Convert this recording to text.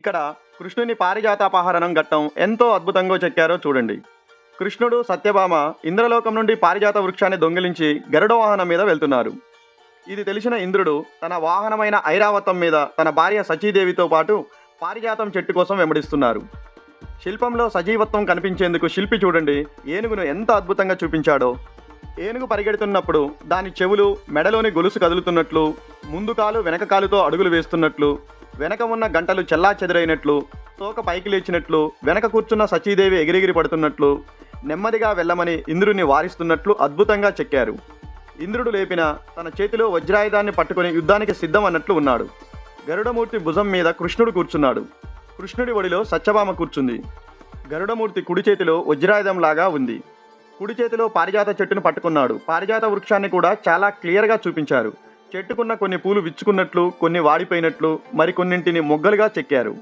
ఇక్కడ కృష్ణుని పారిజాతాపహరణం ఘట్టం ఎంతో అద్భుతంగా చెక్కారో చూడండి. కృష్ణుడు, సత్యభామ ఇంద్రలోకం నుండి పారిజాత వృక్షాన్ని దొంగిలించి గరుడ వాహనం మీద వెళ్తున్నారు. ఇది తెలిసిన ఇంద్రుడు తన వాహనమైన ఐరావతం మీద తన భార్య సచీదేవితో పాటు పారిజాతం చెట్టు కోసం వెంబడిస్తున్నారు. శిల్పంలో సజీవత్వం కనిపించేందుకు శిల్పి చూడండి ఏనుగును ఎంత అద్భుతంగా చూపించాడో. ఏనుగు పరిగెడుతున్నప్పుడు దాని చెవులు, మెడలోని గొలుసు కదులుతున్నట్లు, ముందు కాలు వెనక కాలుతో అడుగులు వేస్తున్నట్లు, వెనక ఉన్న గంటలు చెల్లాచెదురైనట్లు, తోక పైకి లేచినట్లు, వెనక కూర్చున్న సచీదేవి ఎగిరెగిరి పడుతున్నట్లు, నెమ్మదిగా వెళ్ళమని ఇంద్రుని వారిస్తున్నట్లు అద్భుతంగా చెక్కారు. ఇంద్రుడు లేపిన తన చేతిలో వజ్రాయుధాన్ని పట్టుకొని యుద్ధానికి సిద్ధం అన్నట్లు ఉన్నాడు. గరుడమూర్తి భుజం మీద కృష్ణుడు కూర్చున్నాడు. కృష్ణుడి ఒడిలో సత్యభామ కూర్చుంది. గరుడమూర్తి కుడి చేతిలో వజ్రాయుధంలాగా ఉంది. కుడి చేతిలో పారిజాత చెట్టును పట్టుకున్నాడు. పారిజాత వృక్షాన్ని కూడా చాలా క్లియర్గా చూపించారు. చెట్టుకున్న కొన్ని పూలు విచ్చుకున్నట్లు, కొన్ని వాడిపోయినట్లు, మరికొన్నింటిని మొగ్గలుగా చెక్కారు.